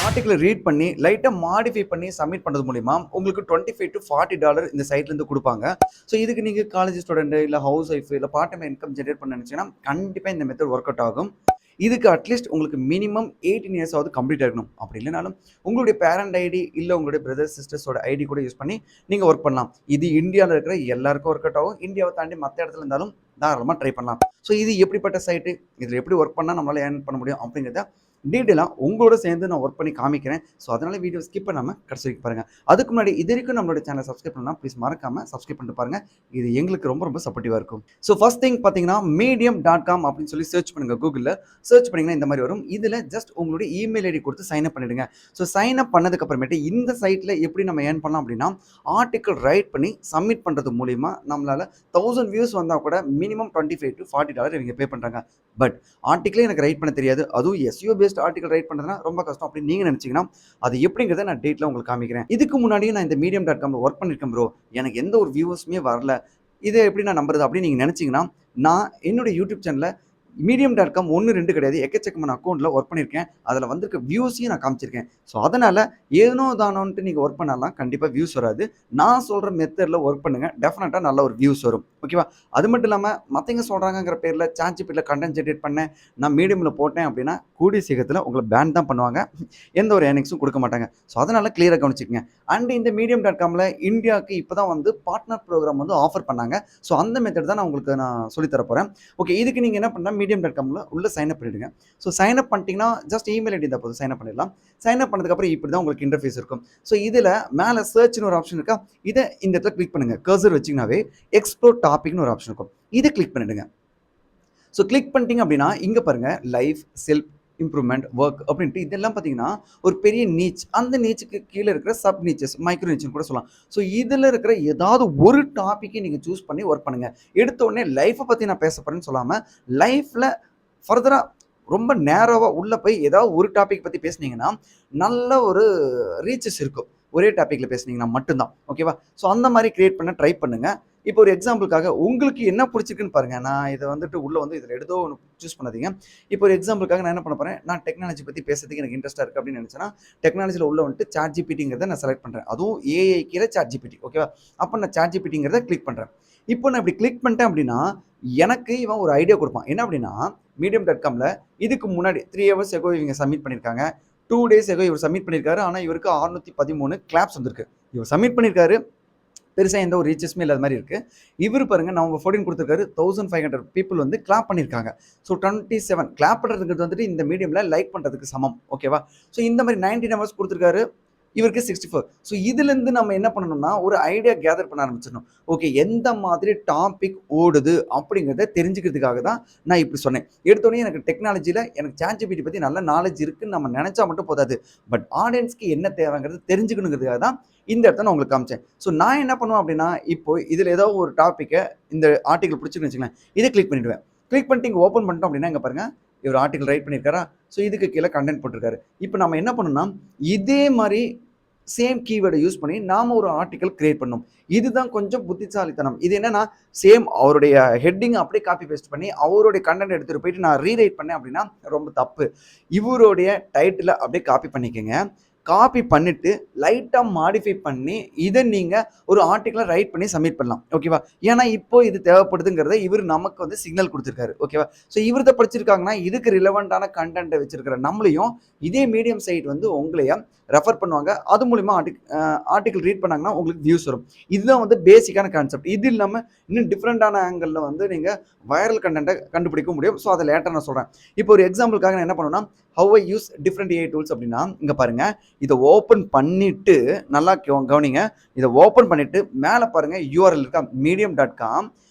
ஆர்டிகிளை read பண்ணி லைட்டாக modify பண்ணி சப்மிட் பண்ணுறது மூலிமா உங்களுக்கு $25 to $40 இந்த சைட்லேருந்து கொடுப்பாங்க. ஸோ இதுக்கு நீங்கள் காலேஜ் ஸ்டூடெண்ட்டு இல்லை ஹவுஸ் ஒய்ஃப் இல்லை பார்ட் டைம் இன்கம் ஜென்ரேட் பண்ண நினச்சிங்கன்னா கண்டிப்பாக இந்த மெத்தட் ஒர்க் அவுட் ஆகும். இதுக்கு அட்லீஸ்ட் உங்களுக்கு மினிமம் 18 years ஆகுது கம்ப்ளீட் ஆகணும். அப்படி இல்லைனாலும் உங்களுடைய பேரண்ட் ஐடி இல்லை உங்களுடைய பிரதர் சிஸ்டர்ஸோட ஐடி கூட யூஸ் பண்ணி நீங்கள் ஒர்க் பண்ணலாம். இது இந்தியாவில் இருக்கிற எல்லாருக்கும் ஒர்க் அவுட் ஆகும். இந்தியாவை தாண்டி மற்ற இடத்துல இருந்தாலும் தாராளமாக ட்ரை பண்ணலாம். ஸோ இது எப்படிப்பட்ட சைட்டு, இதில் எப்படி ஒர்க் பண்ணால் நம்மளால் ஏர்ன் பண்ண முடியும் அப்படிங்கிறத டீட்டெயிலாக உங்களோட சேர்ந்து நான் ஒர்க் பண்ணி காமிக்கிறேன். ஸோ அதனால் வீடியோ ஸ்கிப் பண்ணாமல் கடைசி வரைக்கும் பாருங்கள். அதுக்கு முன்னாடி இது வரைக்கும் நம்மளோட சேனலை சப்ஸ்கிரைப் பண்ணலாம், ப்ளீஸ் மறக்காமல் சப்ஸ்கிரைப் பண்ணிட்டு பாருங்கள். இது எங்களுக்கு ரொம்ப ரொம்ப சப்போர்ட்டிவாக இருக்கும். ஸோ ஃபர்ஸ்ட் திங் பார்த்தீங்கன்னா medium.com அப்படின்னு சொல்லி சர்ச் பண்ணுங்கள். கூகுளில் சர்ச் பண்ணிங்கன்னா இந்த மாதிரி வரும். இதில் ஜஸ்ட் உங்களுடைய இமெயில் ஐடி கொடுத்து சைன் அப் பண்ணிவிடுங்க. ஸோ சைன் அப் பண்ணதுக்கப்புறமேட்டு இந்த சைட்டில் எப்படி நம்ம ஏர்ன் பண்ணலாம் அப்படின்னா, ஆர்டிக்கல் ரைட் பண்ணி சப்மிட் பண்ணுறது மூலிமா நம்மளால் 1000 வியூஸ் வந்தால் கூட மினிமம் $25 to $40 இவங்க பே பண்ணுறாங்க. பட் ஆர்டிக்கலே எனக்கு ரைட் பண்ண தெரியாது, அதுவும் எஸ்இஓ பேஸ்ட் ஆர்டிகல் ரைட் பண்ணுறதுனா ரொம்ப கஷ்டம் அப்படின்னு நீங்கள் நினச்சிங்கன்னா அது எப்படிங்கிறத நான் டேட்டில் உங்களுக்கு காமிக்கிறேன். இதுக்கு முன்னாடியே நான் இந்த medium.comல ஒர்க் பண்ணியிருக்கேன் ப்ரோ, எனக்கு எந்த ஒரு வியூஸுமே வரல, இதை எப்படி நான் நம்புறது அப்படின்னு நீங்கள் நினச்சிங்கன்னா, நான் என்னுடைய யூடியூப் சேனலில் medium.com 1 2 கிடையாது, எக்கச்சக்கமான அக்கௌண்ட்டில் ஒர்க் பண்ணியிருக்கேன். அதில் வந்திருக்க வியூஸையும் நான் காமிச்சிருக்கேன். ஸோ அதனால் ஏனோ தானோன்ட்டு நீங்கள் ஒர்க் பண்ணலாம் கண்டிப்பாக வியூஸ் வராது. நான் சொல்கிற மெத்தடில் ஒர்க் பண்ணுங்கள், டெஃபினட்டாக நல்ல ஒரு வியூஸ் வரும். ஓகேவா? அது மட்டும் இல்லாமல் மற்றவங்க சொல்கிறாங்கிற பேரில் ChatGPTல கண்டென்ட் ஜென்ரேட் பண்ணேன், நான் மீடியமில் போட்டேன் அப்படின்னா கூடிய சீக்கிரத்தில் உங்களை பேன் தான் பண்ணுவாங்க, எந்த ஒரு ஏர்னிங்ஸும் கொடுக்க மாட்டாங்க. ஸோ அதனால் கிளியராக கவனிச்சிக்கங்க. அண்ட் இந்த medium.comல இந்தியாவுக்கு இப்போ தான் வந்து பார்ட்னர் ப்ரோக்ராம் வந்து ஆஃபர் பண்ணாங்க. ஸோ அந்த மெத்தட் தான் நான் உங்களுக்கு சொல்லித்தர போகிறேன். ஓகே, இதுக்கு நீங்கள் என்ன பண்ணால் medium.comல உள்ள சைன் அப் பண்ணிடுங்க. ஸோ சைன் அப் பண்ணிட்டீங்கன்னா ஜஸ்ட் இமெயில் ஐடி தான் போதும், சைன் அப் பண்ணிடலாம். சைன் அப் பண்ணதுக்கப்புறம் இப்படி தான் உங்களுக்கு இன்டர்ஃபேஸ் இருக்கும். ஸோ இதில் மேலே சர்ச்னு ஒரு ஆப்ஷன் இருக்கா, இதை இந்த இடத்துல கிளிக் பண்ணுங்கள். கர்சர் வச்சிங்கனாவே எக்ஸ்ப்ளோர் டாபிக்னு ஒரு ஆப்ஷன் இருக்கும், இதை கிளிக் பண்ணிடுங்க. ஸோ கிளிக் பண்ணிட்டீங்க அப்படின்னா இங்கே பாருங்கள் லைஃப், செல்ஃப் இம்ப்ரூவ்மெண்ட், ஒர்க் அப்படின்ட்டு இதெல்லாம் பார்த்தீங்கன்னா ஒரு பெரிய நீச். அந்த நீச்சுக்கு கீழே இருக்கிற சப் நீச்சஸ், மைக்ரோ நீச்சுன்னு கூட சொல்லலாம். ஸோ இதில் இருக்கிற ஏதாவது ஒரு டாப்பிக்கை நீங்கள் சூஸ் பண்ணி ஒர்க் பண்ணுங்கள். எடுத்த உடனே லைஃப்பை பற்றி நான் பேச போகிறேன்னு சொல்லாமல் லைஃப்பில் ஃபர்தராக ரொம்ப நேரோவாக உள்ளே போய் ஏதாவது ஒரு டாபிக் பற்றி பேசுனீங்கன்னா நல்ல ஒரு ரீச்சஸ் இருக்கும். ஒரே டாப்பிக்கில் பேசுனீங்கன்னா மட்டும்தான். ஓகேவா? ஸோ அந்த மாதிரி கிரியேட் பண்ண ட்ரை பண்ணுங்கள். இப்போ ஒரு எக்ஸாம்பிளுக்காக உங்களுக்கு என்ன பிடிச்சிருக்குன்னு பாருங்கள். நான் இதை வந்துட்டு உள்ளே வந்து இதில் ஏதோ ஒன்று சூஸ் பண்ணாதீங்க. இப்போ ஒரு எக்ஸாம்பிளுக்காக நான் என்ன பண்ண போகிறேன், நான் டெக்னாலஜி பற்றி பேசுறதுக்கு எனக்கு இன்ட்ரெஸ்ட்டாக இருக்குது அப்படின்னு நினச்சேன்னா டெக்னாலஜியில் உள்ள வந்துட்டு ChatGPTங்கிறத நான் செலக்ட் பண்ணுறேன். அதுவும் ஏஐ கீழே ChatGPT. ஓகேவா? அப்போ நான் ChatGPTங்கிறத கிளிக் பண்ணுறேன். இப்போ நான் இப்படி கிளிக் பண்ணிட்டேன் அப்படின்னா எனக்கு இவன் ஒரு ஐடியா கொடுப்பான். என்ன அப்படின்னா, medium.comல இதுக்கு முன்னாடி 3 hours ago இவங்க சப்மிட் பண்ணியிருக்காங்க, 2 days ago இவர் சப்மிட் பண்ணியிருக்காரு. ஆனால் இவருக்கு 613 கிளாப்ஸ் வந்திருக்கு. இவர் சப்மிட் பண்ணியிருக்காரு, பெருசாக எந்த ஒரு ரீச்சஸுமே இல்லாத மாதிரி இருக்குது. இவர் பாருங்கள் நவம்பர் 14 கொடுத்துருக்காரு, 1500 பீப்புள் வந்து கிளாப் பண்ணியிருக்காங்க. ஸோ 27 கிளாப் பண்ணுறதுங்கிறது வந்துட்டு இந்த மீடியமில் லைக் பண்ணுறதுக்கு சமம். ஓகேவா? ஸோ இந்த மாதிரி 19 hours கொடுத்துருக்காரு, இவருக்கு 64. ஸோ இதுலேருந்து நம்ம என்ன பண்ணணும்னா ஒரு ஐடியா கேதர் பண்ண ஆரம்பிச்சிடணும். ஓகே, எந்த மாதிரி டாபிக் ஓடுது அப்படிங்கிறத தெரிஞ்சுக்கிறதுக்காக தான் நான் இப்படி சொன்னேன். எடுத்தோடனே எனக்கு டெக்னாலஜியில் எனக்கு ChatGPT பற்றி நல்ல நாலேஜ் இருக்குன்னு நம்ம நினச்சா மட்டும் போதாது, பட் ஆடியன்ஸ்க்கு என்ன தேவைங்கிறது தெரிஞ்சுக்கணுங்கிறதுக்காக தான் இந்த இடத்த நான் உங்களுக்கு காமிச்சேன். ஸோ நான் என்ன பண்ணுவேன் அப்படின்னா, இப்போ இதில் ஏதோ ஒரு டாப்பிக்கை இந்த ஆர்டிகல் பிடிச்சிருக்குன்னு வச்சுக்கலேன், இதை கிளிக் பண்ணிவிடுவேன். கிளிக் பண்ணிட்டு இங்கே ஓப்பன் பண்ணிட்டோம் அப்படின்னா இங்கே பாருங்கள் இவர் ஆர்டிகல் ரைட் பண்ணியிருக்காரா. ஸோ இதுக்கு கீழே கண்டென்ட் போட்டிருக்காரு. இப்போ நம்ம என்ன பண்ணணும்னா இதே மாதிரி சேம் கீவேர்டை யூஸ் பண்ணி நாம் ஒரு ஆர்டிக்கல் கிரியேட் பண்ணணும். இதுதான் கொஞ்சம் புத்திசாலித்தனம். இது என்னன்னா சேம் அவருடைய ஹெட்டிங் அப்படியே காப்பி பேஸ்ட் பண்ணி அவருடைய கண்டென்ட் எடுத்துகிட்டு போயிட்டு நான் ரீரைட் பண்ணேன் அப்படின்னா ரொம்ப தப்பு. இவருடைய டைட்டிலை அப்படியே காப்பி பண்ணிக்கோங்க. காப்பி பண்ணிவிட்டு லைட்டாக மாடிஃபை பண்ணி இதை நீங்கள் ஒரு ஆர்டிக்கலை ரைட் பண்ணி சப்மிட் பண்ணலாம். ஓகேவா? ஏன்னா இப்போ இது தேவைப்படுதுங்கிறத இவர் நமக்கு வந்து சிக்னல் கொடுத்துருக்காரு. ஓகேவா? ஸோ இவர்கிட்ட படிச்சிருக்காங்கன்னா இதுக்கு ரிலவெண்ட்டான கண்டென்ட்டை வச்சிருக்கிற நம்மளையும் இதே மீடியம் சைட் வந்து உங்களையும் ரெஃபர் பண்ணுவாங்க. அது மூலிமா ஆர்டிக்கல் ரீட் பண்ணாங்கன்னா உங்களுக்கு வியூஸ் வரும். இதுதான் வந்து பேசிக்கான கான்செப்ட். இது இல்லாமல் இன்னும் டிஃப்ரெண்ட்டான ஆங்கிளில் வந்து நீங்கள் வைரல் கண்டென்ட்டை கண்டுபிடிக்க முடியும். ஸோ அதை லேட்டர் நான் சொல்கிறேன். இப்போ ஒரு எக்ஸாம்பிளுக்காக நான் என்ன பண்ணணும்னா how I use different AI tools அப்படின்னா இங்கே பாருங்கள், இதை ஓப்பன் பண்ணிவிட்டு நல்லா கவனிங்க. இதை ஓப்பன் பண்ணிவிட்டு மேலே பாருங்கள் யூஆர்எல் இருக்கா, medium.com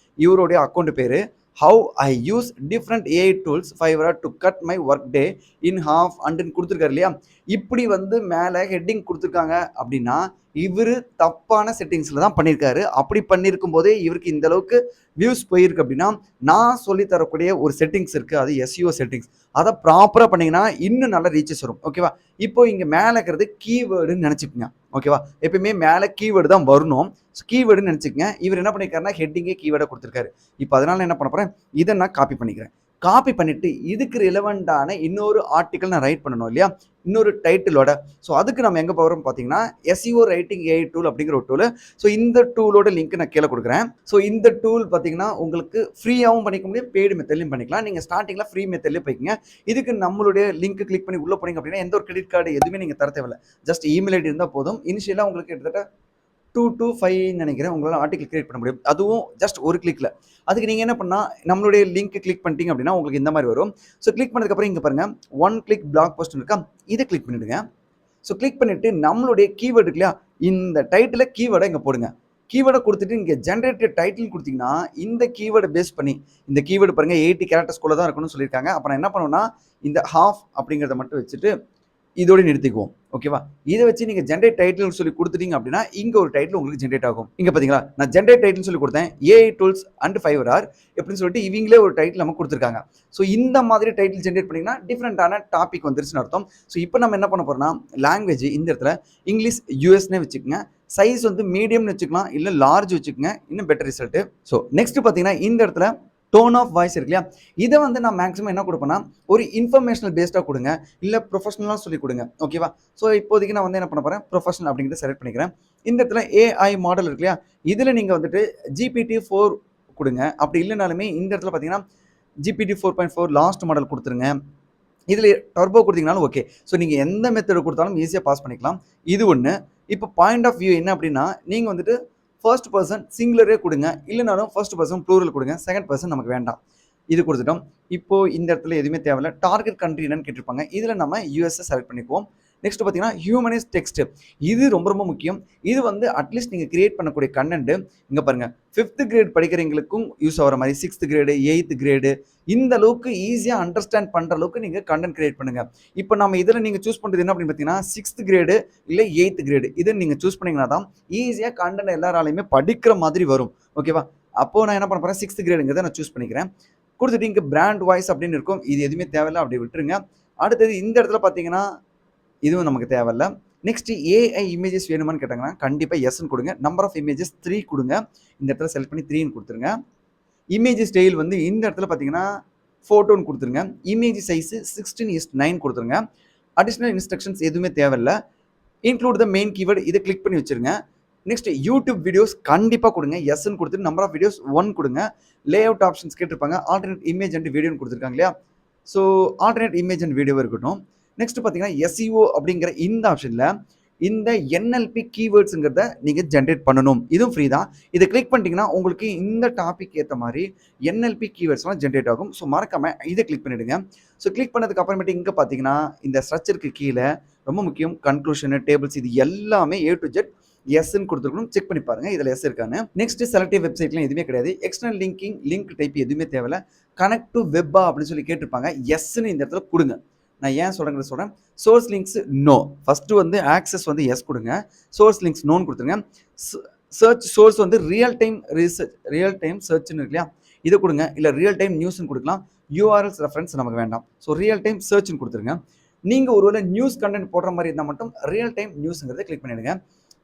இவருடைய அக்கௌண்ட் பேர் how I use different AI tools ஃபைவரா to cut my work day in half அண்டுன்னு கொடுத்துருக்காரு இல்லையா. இப்படி வந்து மேலே ஹெட்டிங் கொடுத்துருக்காங்க அப்படின்னா இவர் தப்பான செட்டிங்ஸில் தான் பண்ணியிருக்காரு. அப்படி பண்ணியிருக்கும் போதே இவருக்கு இந்த அளவுக்கு வியூஸ் போயிருக்கு அப்படின்னா நான் சொல்லித்தரக்கூடிய ஒரு செட்டிங்ஸ் இருக்குது, அது எஸ்இஓ செட்டிங்ஸ். அதை ப்ராப்பராக பண்ணிங்கன்னா இன்னும் நல்ல ரீச்சஸ் வரும். ஓகேவா? இப்போ இங்கே மேலே இருக்கிறது கீவேர்டுன்னு நினச்சிக்கோங்க. ஓகேவா? எப்பயுமே மேலே கீவேர்டு தான் வரணும். ஸோ கீவேர்டுன்னு நினச்சிக்கங்க. இவர் என்ன பண்ணியிருக்காருன்னா ஹெட்டிங்கே கீவேர்டை கொடுத்துருக்காரு. இப்போ அதனால் என்ன பண்ண போகிறேன், இதை நான் காப்பி பண்ணிக்கிறேன். காப்பி பண்ணிட்டு இதுக்கு ரிலவெண்டான இன்னொரு ஆர்டிக்கல் நான் ரைட் பண்ணணும் இல்லையா, இன்னொரு டைட்டிலோட. ஸோ அதுக்கு நம்ம எங்கே போகிறோம் பார்த்தீங்கன்னா எஸ்இஓ ரைட்டிங் ஏஐ டூல் அப்படிங்கிற ஒரு டூல். ஸோ இந்த டூலோட லிங்க் நான் கீழே கொடுக்குறேன். ஸோ இந்த டூல் பார்த்தீங்கன்னா உங்களுக்கு ஃப்ரீயாகவும் பண்ணிக்க முடியும், பெய்டு மெத்தட்லையும் பண்ணிக்கலாம். நீங்கள் ஸ்டார்டிங்கில் ஃப்ரீ மெத்தட்லேயே போய்க்குங்க. இதுக்கு நம்மளுடைய லிங்க் கிளிக் பண்ணி உள்ளே போனீங்க அப்படின்னா எந்த ஒரு கிரெடிட் கார்டு எதுவுமே நீங்கள் தர தேவையில்லை. ஜஸ்ட் இமெயில் ஐடி இருந்தால் போதும். இனிஷியலாக உங்களுக்கு கிட்டத்தட்ட 2 to 5 நினைக்கிறேன் உங்களால் ஆர்டிகல் கிரியேட் பண்ண முடியும். அதுவும் ஜஸ்ட் ஒரு கிளிக்கில். அதுக்கு நீங்கள் என்ன பண்ணால் நம்மளுடைய லிங்க் கிளிக் பண்ணிட்டீங்க அப்படின்னா உங்களுக்கு இந்த மாதிரி வரும். ஸோ கிளிக் பண்ணதுக்கப்புறம் இங்கே பாருங்கள் 1 கிளிக் பிளாக் போஸ்ட் இருக்கா, இதை கிளிக் பண்ணிவிடுங்க. ஸோ கிளிக் பண்ணிவிட்டு நம்மளுடைய கீவேர்டு இருக்கு இல்லையா, இந்த டைட்டில் கீவேர்டை இங்கே போடுங்க. கீவேர்டை கொடுத்துட்டு இங்கே ஜென்ரேட்டட் டைட்டில் கொடுத்தீங்கன்னா இந்த கீவேர்டை பேஸ் பண்ணி இந்த கீவேர்டு பாருங்கள் 80 கேரக்டர்ஸ்குள்ளே தான் இருக்கணும்னு சொல்லியிருக்காங்க. அப்போ நான் என்ன பண்ணுவேன்னா இந்த ஹாஃப் அப்படிங்கிறத மட்டும் வச்சுட்டு இதோட நிறுத்திக்குவோம். ஓகேவா, இதை வச்சு நீங்கள் ஜென்ரேட் டைட்டில் சொல்லி கொடுத்துட்டீங்க அப்படின்னா இங்கே ஒரு டைட்டில் உங்களுக்கு ஜென்ரேட் ஆகும். இங்கே பார்த்தீங்களா, நான் ஜென்ரேட் டைட்டில் சொல்லி கொடுத்தேன், AI tools and Fiverr are எப்படின்னு சொல்லிட்டு இவங்களே ஒரு டைட்டில் நம்ம கொடுத்துருக்காங்க. ஸோ இந்த மாதிரி டைட்டில் ஜென்ரேட் பண்ணிங்கன்னா டிஃப்ரெண்டான டாபிக் வந்துருச்சுன்னு அர்த்தம். ஸோ இப்போ நம்ம என்ன பண்ண போகிறோம்னா லாங்குவேஜ் இந்த இடத்துல இங்கிலீஷ் யூஎஸ்னே வச்சுக்கோங்க. சைஸ் வந்து மீடியம்னு வச்சுக்கலாம், இல்லை லார்ஜ் வச்சுக்கோங்க, இன்னும் பெட்டர் ரிசல்ட்டு. ஸோ நெக்ஸ்ட் பார்த்தீங்கன்னா இந்த இடத்துல டோன் ஆஃப் வாய்ஸ் இருக்கு இல்லையா, இதை வந்து நான் மேக்ஸிமம் என்ன கொடுப்பேன்னா ஒரு இன்ஃபர்மேஷனல் பேஸ்டாக கொடுங்க, இல்லை ப்ரொஃபஷனலாக சொல்லி கொடுங்க. ஓகேவா, ஸோ இப்போதைக்கு நான் வந்து என்ன பண்ண போகிறேன், ப்ரொஃபஷனல் அப்படிங்கிறத செலக்ட் பண்ணிக்கிறேன். இந்த இடத்துல ஏஐ மாடல் இருக்கு இல்லையா, இதில் நீங்கள் வந்துட்டு GPT-4 கொடுங்க. அப்படி இல்லைனாலுமே இந்த இடத்துல பார்த்தீங்கன்னா GPT-4.4 லாஸ்ட் மாடல் கொடுத்துருங்க. இதில் டர்போ கொடுத்தீங்கனாலும் ஓகே. ஸோ நீங்கள் எந்த மெத்தடு கொடுத்தாலும் ஈஸியாக பாஸ் பண்ணிக்கலாம். இது ஒன்று. இப்போ பாயிண்ட் ஆஃப் வியூ என்ன அப்படின்னா நீங்கள் வந்துட்டு ஃபர்ஸ்ட் பர்சன் சிங்குலரே கொடுங்க, இல்லைனாலும் ஃபர்ஸ்ட் பர்சன் ப்ளூரல் கொடுங்க. செகண்ட் பர்சன் நமக்கு வேண்டாம். இது கொடுத்துட்டோம். இப்போது இந்த இடத்துல எதுவுமே தேவையில்லை. டார்கெட் கண்ட்ரி என்னன்னு கேட்டிருப்பாங்க, இதில் நம்ம யூஎஸ்ஏ செலக்ட் பண்ணிக்குவோம். நெக்ஸ்ட் பார்த்தீங்கன்னா ஹியூமனைஸ் டெக்ஸ்ட், இது ரொம்ப ரொம்ப முக்கியம். இது வந்து அட்லீஸ்ட் நீங்கள் கிரியேட் பண்ணக்கூடிய கண்டென்ட் இங்கே பாருங்கள் 5th கிரேட் படிக்கிறவங்களுக்கும் யூஸ் ஆகிற மாதிரி 6th கிரேடு 8th கிரேடு இந்த அளவுக்கு ஈஸியாக அண்டர்ஸ்டாண்ட் பண்ணுற அளவுக்கு நீங்கள் கண்டென்ட் கிரியேட் பண்ணுங்கள். இப்போ நம்ம இதில் நீங்கள் சூஸ் பண்ணுறது என்ன அப்படின்னு பார்த்தீங்கன்னா 6th கிரேடு இல்லை 8th கிரேடு இதை நீங்கள் சூஸ் பண்ணிங்கன்னா தான் ஈஸியாக கண்டென்ட் எல்லாராலையுமே படிக்கிற மாதிரி வரும். ஓகேவா, அப்போது நான் என்ன பண்ண போகிறேன் 6th கிரேடுங்கிறத நான் சூஸ் பண்ணிக்கிறேன். கொடுத்துட்டு இங்கே பிராண்ட் வாய்ஸ் அப்படின்னு இருக்கும், இது எதுவுமே தேவையில்லை, அப்படி விட்டுருங்க. அடுத்தது இந்த இடத்துல பார்த்தீங்கன்னா இதுவும் நமக்கு தேவையில்லை. நெக்ஸ்ட் ஏஐ இமேஜஸ் வேணுமான்னு கேட்டாங்கன்னா கண்டிப்பாக எஸ்ன்னு கொடுங்க. நம்பர் ஆஃப் இமேஜஸ் 3 கொடுங்க. இந்த இடத்துல செலக்ட் பண்ணி 3ன்னு கொடுத்துருங்க. இமேஜ் ஸ்டைல் வந்து இந்த இடத்துல பார்த்தீங்கன்னா ஃபோட்டோன்னு கொடுத்துருங்க. இமேஜ் சைஸு 16:9 கொடுத்துருங்க. அடிஷ்னல் இன்ஸ்ட்ரக்ஷன்ஸ் எதுவுமே தேவையில்லை. இன்க்ளூட் த மெயின் கீவேர்டு இதை கிளிக் பண்ணி வச்சுருங்க. நெக்ஸ்ட் யூடியூப் வீடியோஸ் கண்டிப்பாக கொடுங்க, எஸ்ன்னு கொடுத்துட்டு நம்பர் ஆஃப் வீடியோஸ் 1 கொடுங்க. லே அவுட் ஆப்ஷன்ஸ் கேட்டிருப்பாங்க, ஆல்டர்னேட் இமேஜ் அண்ட் வீடியோன்னு கொடுத்துருக்காங்க இல்லையா, so alternate image and video இருக்கட்டும். நெக்ஸ்ட் பார்த்தீங்கன்னா எஸ்இஓ அப்படிங்கிற இந்த ஆப்ஷனில் இந்த என்எல்பி கீவேர்ட்ஸுங்கிறத நீங்கள் ஜென்ரேட் பண்ணணும். இதுவும் ஃப்ரீ தான். இதை கிளிக் பண்ணிட்டீங்கன்னா உங்களுக்கு இந்த டாபிக் ஏற்ற மாதிரி என்எல்பி கீவேர்ட்ஸ்லாம் ஜென்ரேட் ஆகும். ஸோ மறக்காமல் இதை கிளிக் பண்ணிவிடுங்க. ஸோ கிளிக் பண்ணதுக்கு அப்புறமேட்டு இங்கே பார்த்தீங்கன்னா இந்த ஸ்ட்ரக்சருக்கு கீழே ரொம்ப முக்கியம் கன்க்ளூஷனு டேபிள்ஸ் இது எல்லாமே A to Z எஸ்ன்னு கொடுத்துருக்கணும். செக் பண்ணி பாருங்கள் இதில் எஸ் இருக்கான்னு. நெக்ஸ்ட் செலக்டிவ் வெப்சைட்லாம் எதுவுமே கிடையாது. எக்ஸ்டர்னல் லிங்கிங் லிங்க் டைப் எதுவுமே தேவையில்லை. கனெக்ட் டு வெப்பா அப்படின்னு சொல்லி கேட்டிருப்பாங்க, எஸ்ன்னு இந்த இடத்துல கொடுங்க. நான் ஏன் சொல்கிறேங்கிறத சொல்கிறேன். சோர்ஸ் லிங்க்ஸ் நோ, ஃபஸ்ட்டு வந்து ஆக்சஸ் வந்து எஸ் கொடுங்க, சோர்ஸ் லிங்க்ஸ் நோன்னு கொடுத்துருங்க. சர்ச் சோர்ஸ் வந்து ரியல் டைம் சர்ச்னு இருக்கு இல்லையா, இதை கொடுங்க. இல்லை ரியல் டைம் நியூஸ்ன்னு கொடுக்கலாம். யூஆர்எல்ஸ் ரெஃபரன்ஸ் நமக்கு வேண்டாம். ஸோ ரியல் டைம் சர்ச்னு கொடுத்துருங்க. நீங்கள் ஒருவேளை நியூஸ் கண்டென்ட் போடுற மாதிரி இருந்தால் மட்டும் ரியல் டைம் நியூஸுங்கிறத கிளிக் பண்ணிவிடுங்க.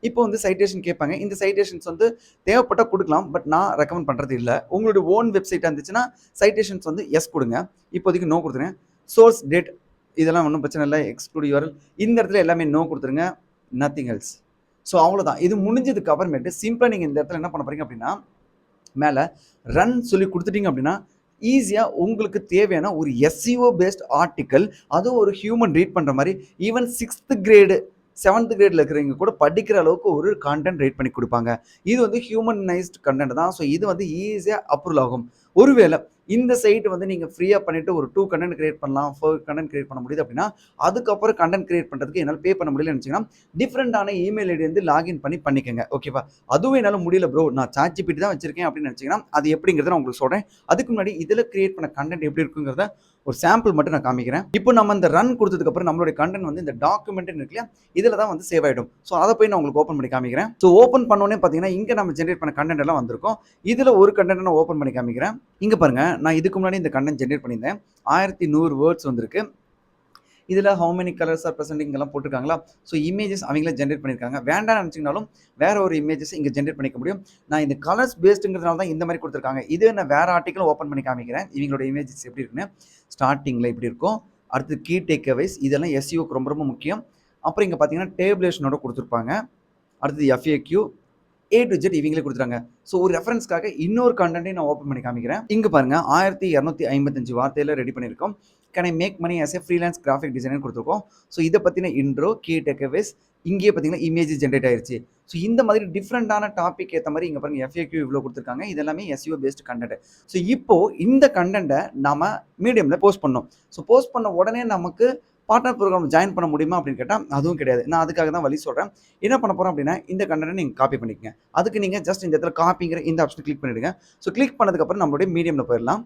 இப்போ வந்து சைட்டேஷன் கேட்பாங்க. இந்த சைட்டேஷன்ஸ் வந்து தேவைப்பட்டால் கொடுக்கலாம், பட் நான் ரெக்கமெண்ட் பண்ணுறது இல்லை. உங்களுடைய ஓன் வெப்சைட்டாக இருந்துச்சுன்னா சைட்டேஷன்ஸ் வந்து எஸ் கொடுங்க. இப்போதைக்கு நோ கொடுத்துருங்க. சோர்ஸ் டேட் இதெல்லாம் ஒன்றும் பிரச்சனை இல்லை. எக்ஸ்க்ளூட் யூஆர்எல் இந்த இடத்துல எல்லாமே நோ கொடுத்துருங்க. Nothing else. ஸோ அவ்வளோதான். இது முடிஞ்சதுக்கு அப்புறமேட்டு சிம்பிளாக நீங்கள் இந்த இடத்துல என்ன பண்ண போகிறீங்க அப்படின்னா மேலே ரன் சொல்லி கொடுத்துட்டீங்க அப்படின்னா ஈஸியாக உங்களுக்கு தேவையான ஒரு எஸ்இஓ பேஸ்ட் ஆர்டிக்கல், அதுவும் ஒரு ஹியூமன் ரீட் பண்ணுற மாதிரி, ஈவன் 6th கிரேடு 7th கிரேடில் இருக்கிறவங்க கூட படிக்கிற அளவுக்கு ஒரு கண்டென்ட் ரேட் பண்ணி கொடுப்பாங்க. இது வந்து ஹியூமனைஸ்ட் கண்டென்ட் தான். ஸோ இது வந்து ஈஸியாக அப்ரூவல் ஆகும். ஒருவேளை இந்த சைட் வந்து நீங்கள் ஃப்ரீயாக பண்ணிவிட்டு ஒரு 2 கண்டென்ட் கிரியேட் பண்ணலாம், 4 கண்டென்ட் கிரியேட் பண்ண முடியுது அப்படின்னா அதுக்கப்புறம் கண்டென்ட் கிரியேட் பண்ணுறதுக்கு என்னால் பே பண்ண முடியலன்னு நினச்சிங்கன்னா டிஃப்ரெண்டான இமெயில் ஐடி வந்து லாகின் பண்ணி பண்ணிக்கோங்க. ஓகேவா, அதுவும் என்னால் முடியல ப்ரோ, நான் ChatGPT தான் வச்சிருக்கேன் அப்படின்னு நினச்சிங்கன்னா அது எப்படிங்கிறத நான் உங்களுக்கு சொல்கிறேன். அதுக்கு முன்னாடி இதில் கிரியேட் பண்ண கண்டென்ட் எப்படி இருக்குங்கிறத ஒரு சாம்பிள் மட்டும் நான் காமிக்கிறேன். இப்போ நம்ம இந்த ரன் கொடுத்ததுக்கப்புறம் நம்மளுடைய கண்டென்ட் வந்து இந்த டாக்குமெண்ட்னு இருக்கு இல்லையா, இதில் தான் வந்து சேவ் ஆகிடும். ஸோ அதை போய் நான் உங்களுக்கு ஓப்பன் பண்ணி காமிக்கிறேன். ஸோ ஓப்பன் பண்ணோன்னே பார்த்தீங்கன்னா இங்கே நம்ம ஜென்ரேட் பண்ண கண்டென்ட் எல்லாம் வந்திருக்கும். இதில் ஒரு கண்டென்ட் நான் ஓப்பன் பண்ணி காமிக்கிறேன். இங்கே பாருங்கள், நான் இதுக்கு முன்னாடி இந்த கண்டென்ட் ஜென்ரேட் பண்ணியிருந்தேன். 1100 வேர்ட்ஸ் வந்திருக்கு. இதில் how many colours R presenting எல்லாம் போட்டிருக்காங்களா. ஸோ இமேஜஸ் அவங்களே ஜென்ரேட் பண்ணியிருக்காங்க. வேண்டாம்னு நினச்சிங்கனாலும் வேற ஒரு இமேஜஸ் இங்கே ஜென்ரேட் பண்ணிக்க முடியும். நான் இந்த கலர்ஸ் பேஸ்டுங்கிறதுனால தான் இந்த மாதிரி கொடுத்துருக்காங்க. இது நான் வேற ஆர்டிக்கலும் ஓப்பன் பண்ணி காமிக்கிறேன் இவங்களோட இமேஜஸ் எப்படி இருக்குன்னு. ஸ்டார்டிங்கில் இப்படி இருக்கும். அடுத்து கீ டேக்அவேஸ், இதெல்லாம் எஸ்இஓக்கு ரொம்ப ரொம்ப முக்கியம். அப்புறம் இங்கே பார்த்தீங்கன்னா டேபிளேஷனோட கொடுத்துருப்பாங்க. அடுத்தது எஃப்ஏக்யூ, A to Z இவங்களே கொடுத்துறாங்க. ஸோ ஒரு ரெஃபரன்ஸ்க்காக இன்னொரு கண்டென்ட்டையும் நான் ஓப்பன் பண்ணி காமிக்கிறேன். இங்கே பாருங்க 1255 வார்த்தையில் ரெடி பண்ணியிருக்கோம். Can I make money as a freelance graphic designer கொடுத்துருக்கோம். ஸோ இதை பற்றின இன்ட்ரோ, கீ டேக்அவேஸ், இங்கேயே பார்த்தீங்கன்னா இமேஜ் ஜென்ரேட் ஆயிருச்சு. ஸோ இந்த மாதிரி டிஃப்ரெண்டான டாபிக் ஏற்ற மாதிரி இங்கே பாருங்க எஃப்ஏக்யூ இவ்வளோ கொடுத்துருக்காங்க. இதெல்லாமே எஸ்இஓ பேஸ்ட் கண்டென்ட். ஸோ இப்போ இந்த கண்டென்ட்டை நம்ம மீடியமில் போஸ்ட் பண்ணோம். ஸோ போஸ்ட் பண்ண உடனே நமக்கு பார்ட்னர் ப்ரோக்ராம் ஜாயின் பண்ண முடியுமா அப்படின்னு கேட்டால் அதுவும் கிடையாது. நான் அதுக்காக தான் வழி சொல்கிறேன். என்ன பண்ண போகிறோம் அப்படின்னா இந்த கண்டென்ட்டை நீங்கள் காப்பி பண்ணிக்கங்க. அதுக்கு நீங்கள் ஜஸ்ட் இந்த இடத்துல காப்பிங்கிற இந்த ஆப்ஷனை கிளிக் பண்ணிவிடுங்க. ஸோ கிளிக் பண்ணதுக்கப்புறம் நம்மளுடைய மீடியமில் போயிடலாம்.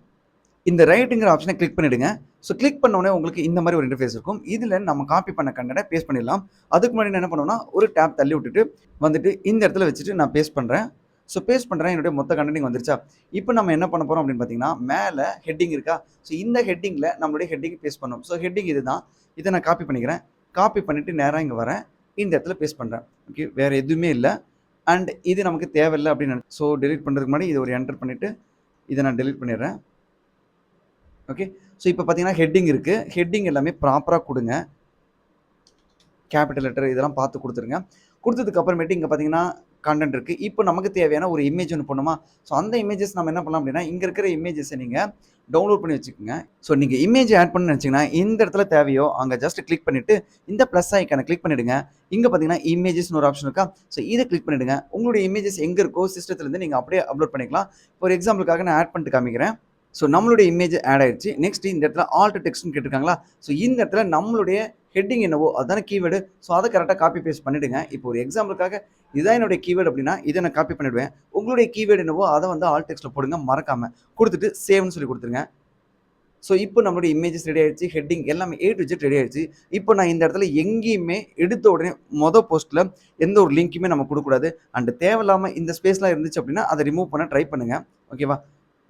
இந்த ரைட்டுங்கிற ஆப்ஷனை கிளிக் பண்ணிவிடுங்க. ஸோ கிளிக் பண்ணோடனே உங்களுக்கு இந்த மாதிரி ஒரு இன்டர்ஃபேஸ் இருக்கும். இதில் நம்ம காப்பி பண்ண கண்டென்ட்டை பேஸ்ட் பண்ணிடலாம். அதுக்கு முன்னாடி நான் என்ன பண்ணுவேன்னா ஒரு டேப் தள்ளி விட்டுட்டு வந்துட்டு இந்த இடத்துல வச்சுட்டு நான் பேஸ்ட் பண்ணுறேன். ஸோ பேஸ்ட் பண்ணுறேன். என்னுடைய மொத்த கண்டென்ட் வந்துருச்சா. இப்போ நம்ம என்ன பண்ண போகிறோம் அப்படின்னு பார்த்தீங்கன்னா மேலே ஹெட்டிங் இருக்கா. ஸோ இந்த ஹெட்டிங்கில் நம்மளுடைய ஹெட்டிங் பேஸ்ட் பண்ணணும். ஸோ ஹெட்டிங் இது தான். இதை நான் காப்பி பண்ணிக்கிறேன். காப்பி பண்ணிவிட்டு நேராக இங்கே வரேன். இந்த இடத்துல பேஸ்ட் பண்ணுறேன். ஓகே, வேறு எதுவுமே இல்லை. அண்ட் இது நமக்கு தேவையில்லை அப்படின்னு. ஸோ டெலிட் பண்ணுறதுக்கு முன்னாடி இது ஒரு என்டர் பண்ணிவிட்டு இதை நான் டெலிட் பண்ணிடுறேன். ஓகே, ஸோ இப்போ பார்த்தீங்கன்னா ஹெட்டிங் இருக்குது. ஹெட்டிங் எல்லாமே ப்ராப்பராக கொடுங்க. கேபிட்டல் லெட்டர் இதெல்லாம் பார்த்து கொடுத்துருங்க. கொடுத்ததுக்கு அப்புறமேட்டு இங்கே பார்த்தீங்கன்னா கண்டென்ட் இருக்குது. இப்போ நமக்கு தேவையான ஒரு இமேஜ் ஒன்று பண்ணுமா. ஸோ அந்த இமேஜஸ் நம்ம என்ன பண்ணலாம் அப்படின்னா இங்கே இருக்கிற இமேஜஸை நீங்கள் டவுன்லோட் பண்ணி வச்சுக்கோங்க. ஸோ நீங்கள் இமேஜ் ஆட் பண்ணு நினச்சிங்கன்னா இந்த இடத்துல தேவையோ அங்கே ஜஸ்ட் கிளிக் பண்ணிவிட்டு இந்த ப்ளஸ் ஐக்கானை கிளிக் பண்ணிவிடுங்க. இங்கே பார்த்தீங்கன்னா இமேஜஸ்னு ஒரு ஆப்ஷன் இருக்கா. ஸோ இதை கிளிக் பண்ணிவிடுங்க. உங்களுடைய இமேஜஸ் எங்கே இருக்கோ சிஸ்டத்துலேருந்து நீங்கள் அப்படியே அப்லோட் பண்ணிக்கலாம். ஒரு எக்ஸாம்பிளுக்காக நான் ஆட் பண்ணிட்டு காமிக்கிறேன். ஸோ நம்மளுடைய இமேஜ் ஆட் ஆயிடுச்சு. நெக்ஸ்ட் இந்த இடத்துல ஆல்ட் டெக்ஸ்ட்னு கேட்டிருக்காங்களா. ஸோ இந்த இடத்துல நம்மளுடைய ஹெட்டிங் என்னவோ அதுதான கீவேர்டு. ஸோ அதை கரெக்டாக காப்பி பேஸ்ட் பண்ணிவிடுங்க. இப்போ ஒரு எக்ஸாம்பிளுக்காக இதான் என்னுடைய கீவேர்டு அப்படின்னா இதை நான் காப்பி பண்ணிவிடுவேன். உங்களுடைய கீவேர்டு என்னவோ அதை வந்து ஆல்ட் டெக்ஸ்ட்டில் போடுங்க மறக்காமல். கொடுத்துட்டு சேவ்னு சொல்லி கொடுத்துருங்க. ஸோ இப்போ நம்மளுடைய இமேஜஸ் ரெடி ஆயிடுச்சு. ஹெட்டிங் எல்லாமே A to Z ரெடி ஆயிடுச்சு. இப்போ நான் இந்த இடத்துல எங்கேயுமே எடுத்த உடனே போஸ்ட்டில் எந்த ஒரு லிங்க்குமே நம்ம கொடுக்கக்கூடாது. அண்ட் தேவையில்லாமல் இந்த ஸ்பேஸ்லாம் இருந்துச்சு அப்படின்னா அதை ரிமூவ் பண்ண ட்ரை பண்ணுங்கள். ஓகேவா.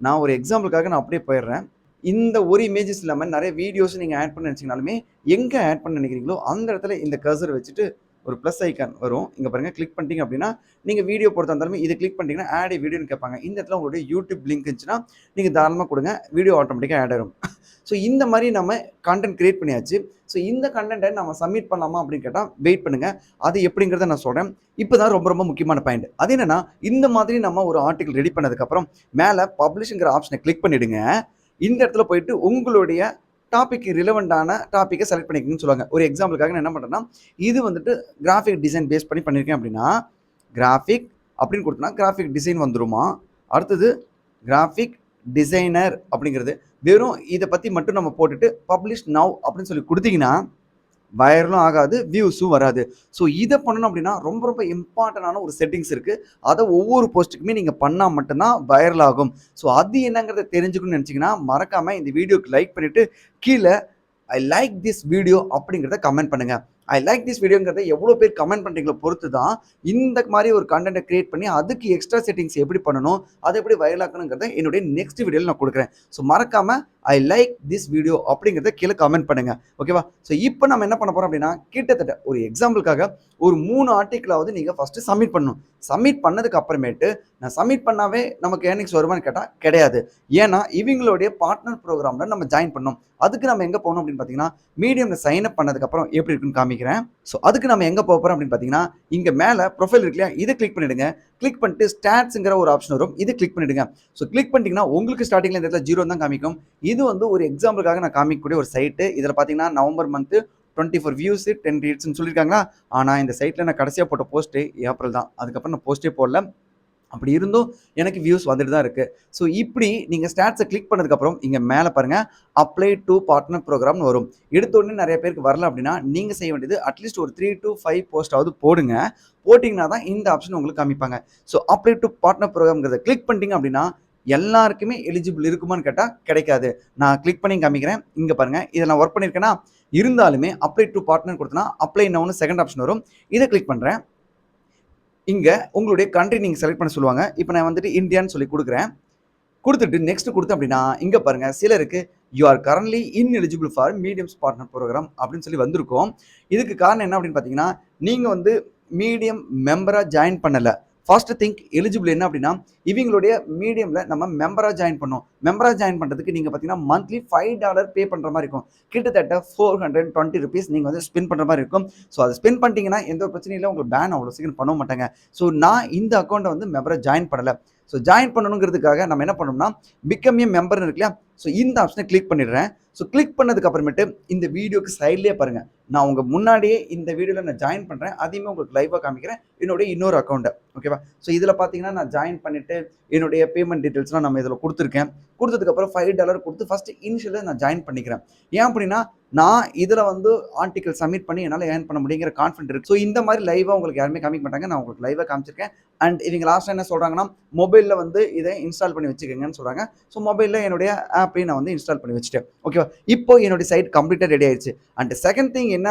நான் ஒரு எக்ஸாம்பிளுக்காக நான் அப்படியே போயிடுறேன். இந்த ஒரு இமேஜஸ் இல்லாமல் நிறைய வீடியோஸ் நீங்கள் ஆட் பண்ண நினச்சிங்கனாலுமே எங்கே ஆட் பண்ண நினைக்கிறீங்களோ அந்த இடத்துல இந்த கர்சர் வச்சுட்டு ஒரு ப்ளஸ் ஐக்கான் வரும். இங்கே பாருங்கள் கிளிக் பண்ணிட்டீங்க அப்படின்னா நீங்கள் வீடியோ போடுறதா இருந்தாலுமே இதை கிளிக் பண்ணிட்டீங்கன்னா ஆட் வீடியோன்னு கேட்பாங்க. இந்த இடத்துல உங்களுடைய யூடியூப் லிங்க் இருந்துச்சுன்னா நீங்கள் தாராளமாக கொடுங்க. வீடியோ ஆட்டோமேட்டிக்காக ஆட் ஆகும். ஸோ இந்த மாதிரி நம்ம கண்டென்ட் கிரியேட் பண்ணியாச்சு. ஸோ இந்த கண்டென்ட்டை நம்ம சப்மிட் பண்ணலாமா அப்படின்னு கேட்டால் வெயிட் பண்ணுங்கள். அது எப்படிங்கிறத நான் சொல்கிறேன். இப்போ தான் ரொம்ப ரொம்ப முக்கியமான பாயிண்ட். அது என்னென்னா இந்த மாதிரி நம்ம ஒரு ஆர்டிக்கல் ரெடி பண்ணதுக்கப்புறம் மேலே பப்ளிஷ்ங்கிற ஆப்ஷனை கிளிக் பண்ணிவிடுங்க. இந்த இடத்துல போயிட்டு உங்களுடைய டாபிக் ரிலவெண்டான டாப்பிக்கை செலக்ட் பண்ணிக்கணும்னு சொல்லுவாங்க. ஒரு எக்ஸாம்பிளுக்காக நான் என்ன பண்ணுறேன்னா இது வந்துட்டு கிராஃபிக் டிசைன் பேஸ் பண்ணி பண்ணியிருக்கேன் அப்படின்னா கிராஃபிக் அப்படின்னு கொடுத்தனா கிராஃபிக் டிசைன் வந்துருமா. அடுத்தது கிராஃபிக் டிசைனர் அப்படிங்கிறது வெறும் இதை பற்றி மட்டும் நம்ம போட்டுட்டு பப்ளிஷ் நவ் அப்படின்னு சொல்லி கொடுத்தீங்கன்னா வைரலும் ஆகாது, வியூஸும் வராது. ஸோ இதை பண்ணணும் அப்படின்னா ரொம்ப ரொம்ப இம்பார்ட்டண்டான ஒரு செட்டிங்ஸ் இருக்குது. அதை ஒவ்வொரு போஸ்ட்டுக்குமே நீங்கள் பண்ணால் மட்டும்தான் வைரல் ஆகும். ஸோ அது என்னங்கிறத தெரிஞ்சுக்கணும்னு நினச்சிங்கன்னா மறக்காமல் இந்த வீடியோக்கு லைக் பண்ணிவிட்டு கீழே ஐ லைக் திஸ் வீடியோ அப்படிங்கிறத கமெண்ட் பண்ணுங்கள். ஐ லைக் திஸ் வீடியோங்கிறத எவ்வளோ பேர் கமெண்ட் பண்ணுறீங்களோ பொறுத்து தான் இந்த மாதிரி ஒரு கண்டென்ட்டை கிரியேட் பண்ணி அதுக்கு எக்ஸ்ட்ரா செட்டிங்ஸ் எப்படி பண்ணணும் அதை எப்படி வைரலாக்கணுங்கிறத என்னுடைய நெக்ஸ்ட் வீடியோவில் நான் கொடுக்குறேன். ஸோ மறக்காமல் ஐ லைக் திஸ் வீடியோ அப்படிங்கிறத கீழே கமெண்ட் பண்ணுங்கள். ஓகேவா. ஸோ இப்போ நம்ம என்ன பண்ண போகிறோம் அப்படின்னா கிட்டத்தட்ட ஒரு எக்ஸாம்பிளுக்காக ஒரு 3 ஆர்டிக்கலாவது நீங்கள் ஃபஸ்ட்டு சப்மிட் பண்ணணும். சப்மிட் பண்ணதுக்கு அப்புறமேட்டு நான் சப்மிட் பண்ணாவே நமக்கு ஏர்னிங்ஸ் வருமானு கேட்டால் கிடையாது. ஏன்னா இவங்களுடைய பார்ட்னர் ப்ரோக்ராமில் நம்ம ஜாயின் பண்ணோம். அதுக்கு நம்ம எங்கே போகணும் அப்படின்னு பார்த்தீங்கன்னா மீடியமில் சைன் அப் பண்ணதுக்கப்புறம் எப்படி இருக்குன்னு காமிக்கிறேன். ஸோ அதுக்கு நம்ம எங்கே போகிறோம் அப்படின்னு பார்த்தீங்கன்னா இங்கே மேலே ப்ரொஃபைல் இருக்கு இல்லையா, இதை கிளிக் பண்ணிவிடுங்க. கிளிக் பண்ணிட்டு ஸ்டாட்ஸுங்கிற ஒரு ஆப்ஷன் வரும். இதை கிளிக் பண்ணிவிடுங்க. ஸோ கிளிக் பண்ணிட்டீங்கன்னா உங்களுக்கு ஸ்டார்டிங்கில் இந்த இடத்துல 0 தான் காமிக்கும். இது வந்து ஒரு எக்ஸாம்பிளுக்காக நான் காமிக்கக்கூடிய ஒரு சைட்டு. இதில் பார்த்தீங்கன்னா நவம்பர் மந்த்து 24 வியூஸ் 10 ரீட்ஸ்ன்னு சொல்லியிருக்காங்களா. ஆனால் இந்த சைட்டில் நான் கடைசியாக போட்ட போஸ்ட்டு ஏப்ரல் தான். அதுக்கப்புறம் நான் போஸ்ட்டே போடல. அப்படி இருந்தும் எனக்கு வியூஸ் வந்துட்டு தான் இருக்குது. ஸோ இப்படி நீங்கள் ஸ்டாட்ஸை கிளிக் பண்ணதுக்கப்புறம் இங்கே மேலே பாருங்கள் அப்ளை டு பார்ட்னர் ப்ரோக்ராம்னு வரும். எடுத்த உடனே நிறைய பேருக்கு வரல அப்படின்னா நீங்கள் செய்ய வேண்டியது அட்லீஸ்ட் ஒரு 3 to 5 போஸ்ட்டாவது போடுங்க. போட்டிங்கன்னா தான் இந்த ஆப்ஷன் உங்களுக்கு காமிப்பாங்க. ஸோ அப்ளை டு பார்ட்னர் ப்ரோக்ராம்ங்கிறத கிளிக் பண்ணிட்டீங்க அப்படின்னா எல்லாருக்குமே எலிஜிபிள் இருக்குமான்னு கேட்டால் கிடைக்காது. நான் கிளிக் பண்ணி காமிக்கிறேன். இங்கே பாருங்கள் இதை நான் ஒர்க் பண்ணியிருக்கேன்னா இருந்தாலுமே அப்ளை டு பார்ட்னர் கொடுத்தனா அப்ளை நவுன்னு செகண்ட் ஆப்ஷன் வரும். இதை கிளிக் பண்ணுறேன். இங்கே உங்களுடைய கண்ட்ரி நீங்கள் செலக்ட் பண்ண சொல்லுவாங்க. இப்போ நான் வந்துட்டு இந்தியான்னு சொல்லி கொடுக்குறேன். கொடுத்துட்டு நெக்ஸ்ட் கொடுத்தேன் அப்படின்னா இங்கே பாருங்கள் சிலருக்கு you are currently ineligible for Medium's partner program அப்படின்னு சொல்லி வந்திருக்கோம். இதுக்கு காரணம் என்ன அப்படின்னு பார்த்தீங்கன்னா, நீங்கள் வந்து மீடியம் மெம்பராக ஜாயின் பண்ணலை. ஃபர்ஸ்ட் திங்க் எலிஜிபிள் என்ன அப்படின்னா, இவங்களுடைய மீடியமில் நம்ம மெம்பராக ஜாயின் பண்ணோம். மெம்பராக ஜாயின் பண்ணுறதுக்கு நீங்கள் பார்த்தீங்கன்னா மந்த்லி $5 பே பண்ணுற மாதிரி இருக்கும். கிட்டத்தட்ட ₹420 நீங்கள் வந்து ஸ்பெண்ட் பண்ணுற மாதிரி இருக்கும். ஸோ அதை ஸ்பெண்ட் பண்ணிட்டீங்கன்னா எந்த ஒரு பிரச்சனையும் இல்லை, உங்களுக்கு பேன் அவ்வளோ சீக்கிரம் பண்ண மாட்டாங்க. ஸோ நான் இந்த அக்கௌண்ட்டை வந்து மெம்பராக ஜாயின் பண்ணலை. ஸோ ஜாயின் பண்ணணுங்கிறதுக்காக நம்ம என்ன பண்ணோம்னா, பிகம் ஏ மெம்பர்னு இருக்கு இல்லையா, ஸோ இந்த ஆப்ஷனை கிளிக் பண்ணிடுறேன். ஸோ கிளிக் பண்ணதுக்கு அப்புறமேட்டு இந்த வீடியோக்கு சைட்லேயே பாருங்கள், நான் உங்கள் முன்னாடியே இந்த வீடியோவில் நான் ஜாயின் பண்ணுறேன். அதையுமே உங்களுக்கு லைவாக காமிக்கிறேன், என்னுடைய இன்னொரு அக்கௌண்ட்டை. ஓகேவா? ஸோ இதில் பார்த்தீங்கன்னா நான் ஜாயின் பண்ணிவிட்டு என்னுடைய பேமெண்ட் டீட்டெயில்ஸ்லாம் நம்ம இதில் கொடுத்துருக்கேன். கொடுத்ததுக்கப்புறம் $5 கொடுத்து ஃபஸ்ட்டு இனிஷியலாக நான் ஜாயின் பண்ணிக்கிறேன். ஏன் அப்படின்னா, நான் இதில் வந்து ஆர்டிகல் சப்மிட் பண்ணி என்னால் ஏர்ன் பண்ண முடியுங்கிற கான்ஃபிடென்ட் இருக்குது. ஸோ இந்த மாதிரி லைவாக உங்களுக்கு யாருமே காமிக்க மாட்டாங்க, நான் உங்களுக்கு லைவாக காமிச்சிருக்கேன். அண்ட் இவங்க லாஸ்ட்டாக என்ன சொல்கிறாங்கன்னா, மொபைலில் வந்து இதை இன்ஸ்டால் பண்ணி வச்சுக்கோங்கன்னு சொல்கிறாங்க. ஸோ மொபைலில் என்னுடைய ஆப்பையும் நான் வந்து இன்ஸ்டால் பண்ணி வச்சுட்டேன். ஓகேவா? இப்போ என்னுடைய சைட் கம்ப்ளீட்டாக ரெடி ஆயிடுச்சு. அண்ட் செகண்ட் திங் என்ன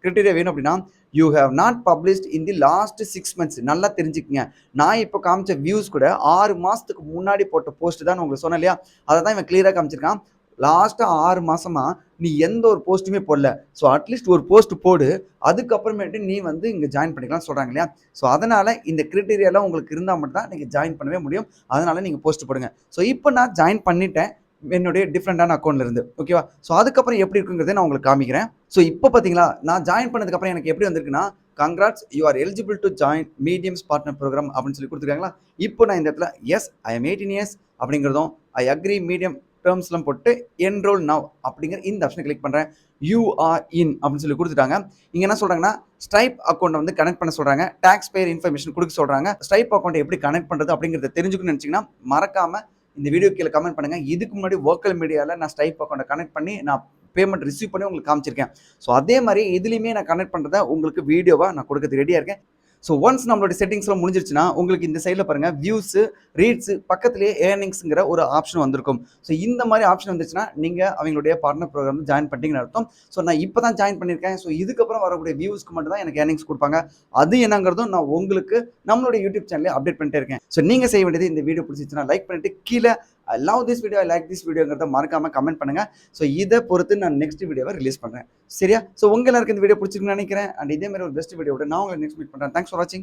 கிரிட்டீரியா வேணும் அப்படின்னா, you have not published in the last 6 months. நல்லா தெரிஞ்சுக்கங்க, நான் இப்போ காமிச்ச வியூஸ் கூட 6 மாதத்துக்கு முன்னாடி போட்ட போஸ்ட் தான் உங்களுக்கு சொன்னேன் இல்லையா, அதை தான் இவன் கிளியராக காமிச்சிருக்கான். லாஸ்ட்டாக 6 மாதமா நீ எந்த ஒரு போஸ்ட்டுமே போடல. ஸோ அட்லீஸ்ட் ஒரு போஸ்ட் போடு, அதுக்கப்புறமேட்டு நீ வந்து இங்கே ஜாயின் பண்ணிக்கலாம் சொல்கிறாங்க இல்லையா. ஸோ அதனால் இந்த கிரிட்டீரியாலாம் உங்களுக்கு இருந்தால் மட்டும் தான் நீங்கள் ஜாயின் பண்ணவே முடியும். அதனால் நீங்கள் போஸ்ட் போடுங்க. ஸோ இப்போ நான் ஜாயின் பண்ணிட்டேன் என்னுடைய டிஃப்ரெண்டான அக்கௌண்ட்ல இருந்து. ஓகேவா? ஸோ அதுக்கப்புறம் எப்படி இருக்குங்கிறத நான் உங்களுக்கு காமிக்கிறேன். ஸோ இப்போ பார்த்தீங்களா, நான் ஜாயின் பண்ணதுக்கப்புறம் எனக்கு எப்படி வந்திருக்குன்னா, congrats you are eligible to join Medium's partner program அப்படின்னு சொல்லி கொடுத்துருக்காங்களா. இப்போ நான் இந்த இடத்துல எஸ் ஐ எம் 18 years அப்படிங்கிறதும், ஐ அக்ரி மீடியம் டேர்ம்ஸ்லாம் போட்டு என்ரோல் நவ் அப்படிங்கிற இந்த ஆப்ஷனை கிளிக் பண்ணுறேன். யூ ஆர் இன் அப்படின்னு சொல்லி கொடுத்துட்டாங்க. இங்கே என்ன சொல்கிறாங்கன்னா, ஸ்ட்ரைப் அக்கௌண்ட்டை வந்து கனெக்ட் பண்ண சொல்கிறாங்க. டாக்ஸ் பேயர் இன்ஃபர்மேஷன் கொடுக்க சொல்கிறாங்க. ஸ்ட்ரைப் அக்கௌண்ட்டை எப்படி கனெக்ட் பண்ணுறது அப்படிங்கிறத தெரிஞ்சுக்கணும்னு நினச்சிங்கன்னா மறக்காமல் இந்த வீடியோ கீழே கமெண்ட் பண்ணுங்க. இதுக்கு முன்னாடி வோக்கல் மீடியாவில் நான் ஸ்ட்ரைப் அக்கௌண்ட்டை கனெக்ட் பண்ணி நான் பேமெண்ட் ரிசீவ் பண்ணி உங்களுக்கு காமிச்சிருக்கேன். ஸோ அதே மாதிரி இதுலையுமே நான் கனெக்ட் பண்ணுறத உங்களுக்கு வீடியோவாக நான் கொடுக்கறது ரெடியாக இருக்கேன். ஸோ ஒன்ஸ் நம்மளோட செட்டிங்ஸ்லாம் முடிஞ்சிருச்சுன்னா, உங்களுக்கு இந்த சைடில் பாருங்கள் வியூஸு, ரீட்ஸு பக்கத்துலேயே ஏர்னிங்ஸுங்கிற ஒரு ஆப்ஷன் வந்திருக்கும். ஸோ இந்த மாதிரி ஆப்ஷன் வந்துச்சுன்னா நீங்கள் அவங்களுடைய பார்ட்னர் ப்ரோக்ராம் ஜாயின் பண்ணிட்டீங்கன்னு அர்த்தம். ஸோ நான் இப்போ தான் ஜாயின் பண்ணியிருக்கேன். ஸோ இதுக்கப்புறம் வரக்கூடிய வியூஸ்க்கு மட்டும் தான் எனக்கு ஏர்னிங்ஸ் கொடுப்பாங்க. அது என்னங்கிறதும் நான் உங்களுக்கு நம்மளுடைய யூடியூப் சேனலில் அப்டேட் பண்ணிட்டே இருக்கேன். ஸோ நீங்கள் செய்ய வேண்டியது, இந்த வீடியோ பிடிச்சிச்சுன்னா லைக் பண்ணிட்டு கீழே I love this video, I like this வீடியோங்கிறத மறக்காமல் கமெண்ட் பண்ணுங்கள். ஸோ இதை பொறுத்து நான் நெக்ஸ்ட் வீடியோவை ரிலீஸ் பண்ணுறேன். சரியா? ஸோ உங்க எல்லாருக்கும் இந்த வீடியோ பிடிச்சிருக்குன்னு நினைக்கிறேன். அண்ட் இதே மாதிரி ஒரு பெஸ்ட் வீடியோட நான் உங்களை நெக்ஸ்ட் மீட் பண்ணுறேன். தேங்க்ஸ் ஃபார் வாட்சிங்.